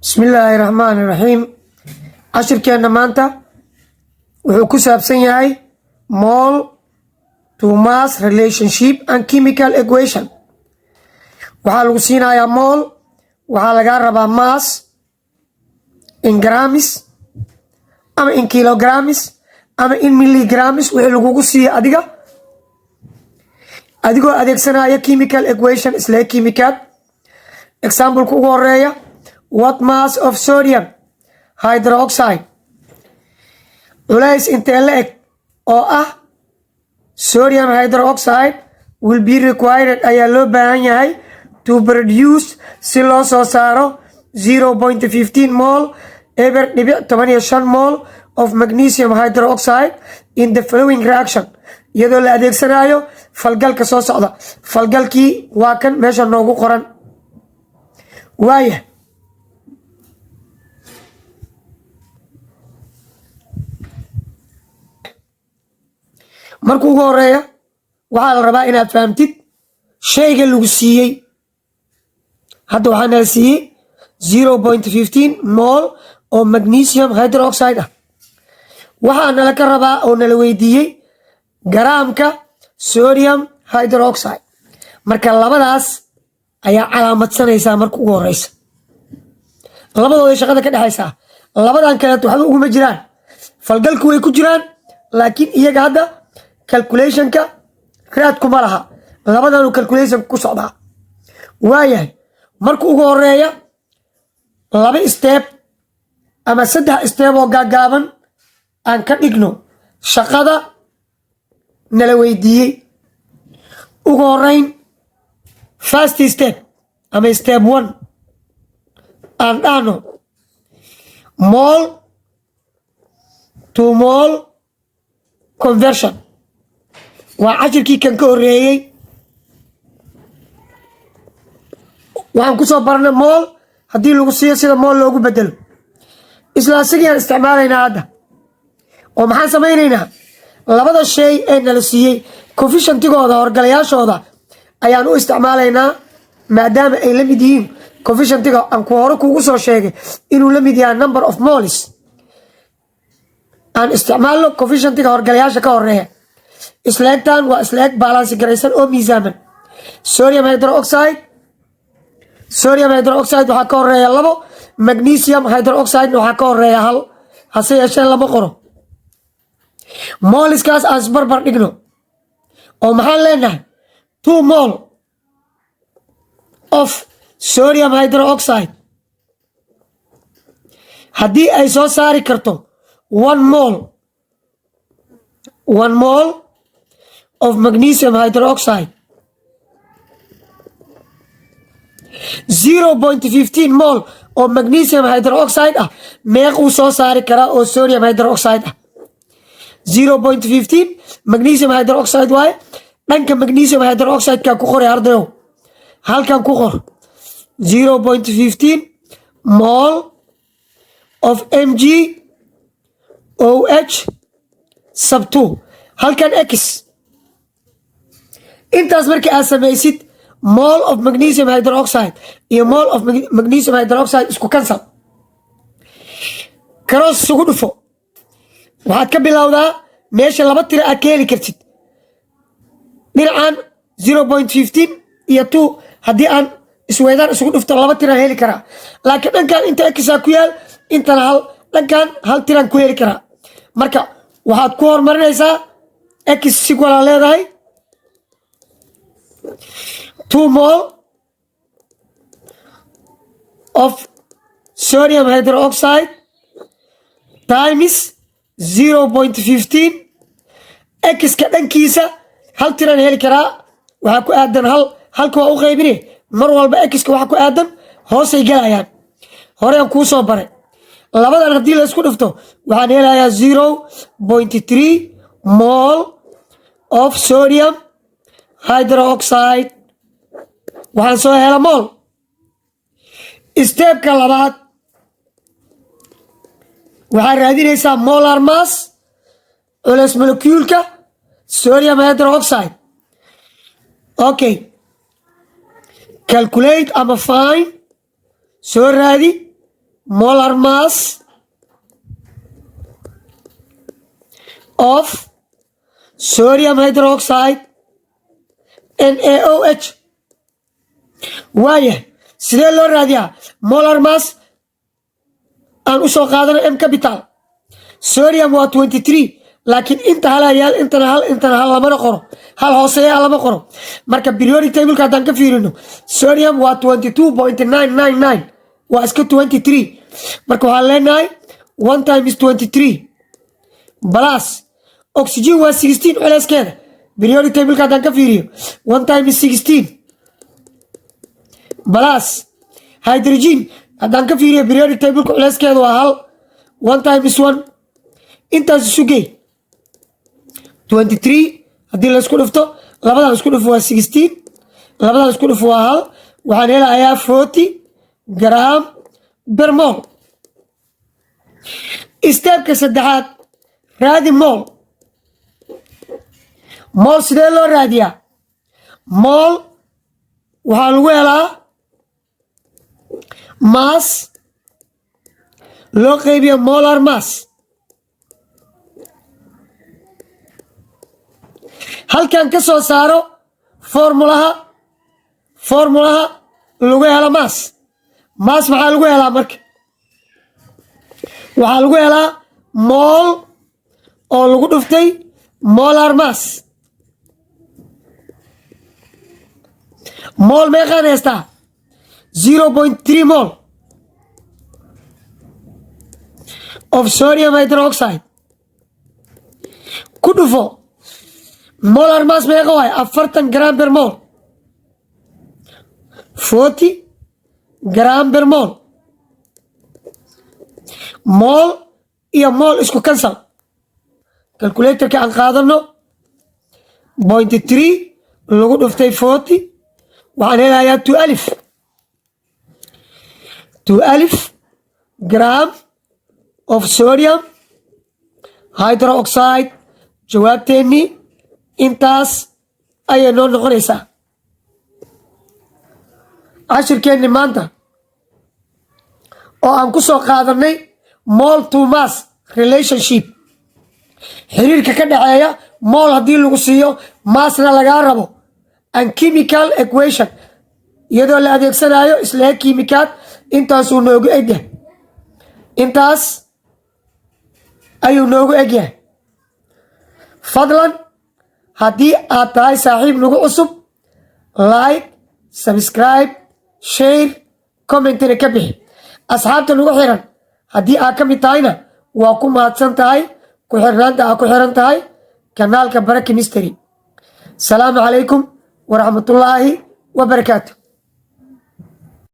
بسم الله الرحمن الرحيم. عشر كان مانتا وحكوسة بسنياي mole to mass relationship and chemical equation. وحالو سينا يا mole وحالغا ربا mass in grams أما in kilograms أما in milligrams وحالو سيا أديكو أديكسنا يا chemical equation isلا chemical example كوغو ريا what mass of sodium hydroxide culays intee la eg oo ah sodium hydroxide will be required ayaa loo baahan yahay to produce si loo soo saaro 0.15 mol eber dhibic 15 mol of magnesium hydroxide in the following reaction iyadoo la adeegsanayo falgalka soo socda. falgalkii waa kan meesha noogu qoran. waaya markuu ugu horeeya waxaa la rabaa inaad fahamtid shayga lagu siiyey. hadda waxaa nala siiyey 0.15 mol oo magnesium hydroxide ah. waxaa nala ka rabaa oo nala weydiiyey garaamka sodium hydroxide. marka labadaas ayaa calaamadsanaysaa marka ugu horeysa. labadooda shaqada ka dhexaysaa. labadan kaleeto waxba uguma jiraan. falgalku way ku jiraan laakiin iyaga hadda calculationka raad kuma laha. labadanu calculation ku socdaa. waayahay marka ugu horeeya laba step ama saddex step oo gaagaaban aan ka dhigno shaqada nala weydiiyey. ugu horeyn first step ama step 1 aan dhahno mol to mol conversion. waa cashirkii kan ka horeeyey waxaan kusoo barnay mol haddii lagu siiyo sida mol loogu bedelo. isla asigiaan isticmaalaynaa hadda oo maxaan samaynaynaa labada shay ee nala siiyey coefficientigooda horgalayaashooda ayaan u isticmaalaynaa maadaama ay la mid yihiin coefficientiga aan ku hore kuugu soo sheegay inuu la mid yahay number of moles. aan isticmaalno coefficientiga horgalayaasha ka horeeya. isleegtan waa isleeg balansi garaysan oo miisaaman. sodium hydroxide waxaa ka horeeya 2, magnesium hydroxide waxaa ka horeeya 1 hase yeeshee lama qoro. moleskaas aan isbarbar dhigno oo maxaan leenahay 2 mol of sodium hydroxide haddii ay soo saari karto 1 mol of magnesium hydroxide 0.15 mol oo magnesium hydroxide ah meequu soo saari karaa oo sodium hydroxide ah. 0.15 magnesium hydroxide waaye. dhanka magnesium hydroxide-ka ku qoray ardayow halkan ku qor 0.15 mol of MgOH sub 2 halkan x. intaas markii aad samaysid mol of magnesium hydroxide iyo mol of magnesium hydroxide isku cancel cross isugu dhufo. waxaad ka bilowdaa meesha laba tiro aad ka heli kartid. dhinacan 0.15 iyo 2 haddii aan isweydaan isugu dhufto laba tiraan heli karaa. laakiin dhankan inta xaa ku yaal intana hal dhankan hal tiraan ku heli karaa. marka waxaad ku hormarinaysaa x sigwalaa leedahay 2 mol of sodium hydroxide times 0.15 x-ka dhankiisa hal tiraan heli karaa. waxaa ku aadan halka waa u qaybine mar walba x-ka waxa ku aadan hoosay galayaan. hore aan kuu soo baray labadan haddii la isku dhufto waxaan helayaa 0.3 mol of sodium hydroxide. waxaan soo hela mol. stepka labaad waxaad raadinaysaa molar mass culays molecuulka sodium hydroxide. okay calculate ama find soo raadi molar mass of sodium hydroxide NaOH. waaye sidee loo raadiyaa molar mass aan u soo qaadano M capital sodium waa 23 laakiin inta hal yaal intana hal lama qoro hal hooseeya lama qoro marka periodic table ka haddaan ka fiirino sodium waa 22.999 waa iska 23 marka waxaan leenahay 1 times 23 plus oxygen waa 16 culeyskeeda periodic table ka haddaan ka fiiriyo 1 times 16 plus hydrogen haddaan ka fiiriyo periodic table culeyskeeda waa hal 1 times 1 intaas sugay 23 haddii la isku dhufto labadan isku dhufo waa 16 labadan isku dhufo waa hal waxaan helayaa 40 gram per mol stepka saddexaad raadi mol mol sidee loo raadiyaa mol waxaa lagu helaa mass loo qaybiyo molar mass halkan ka soo saaro formulaha lagu helo mass maxaa lagu helaa marka waxaa lagu helaa mol oo lagu dhuftay molar mass mol meeqaan haystaa 0.3 mol of sodium hydroxide ku dhufo molar mass meeqa waay 40 gram per mol 40 gram per mol mol iyo mol isku cancel calculatorka aan qaadano 0.3 lagu dhuftay 40 waxaan helayaa 2 gram of sodium hydroxide jawaabteennii intaas ayay noo noqonaysaa cashirkeenni maanta oo aan ku soo qaadanay mol to mass relationship xiriirka ka dhaxeeya mol haddii lagu siiyo massna lagaa rabo and chemical equation iyadoo la adeegsanayo isla kiimikaad intaasuu noogu egyahay intaas ayuu noogu egyahay fadlan haddii aad tahay saaxiib nagu cusub like subscribe share commentna ka bixi asxaabta nagu xiran haddii aad ka mid tahayna waa ku mahadsan tahay ku xirnaanta aad ku xiran tahay kanaalka Bara Chemistry. salaamu calaykum waraxmatullaahi wabarakaatu.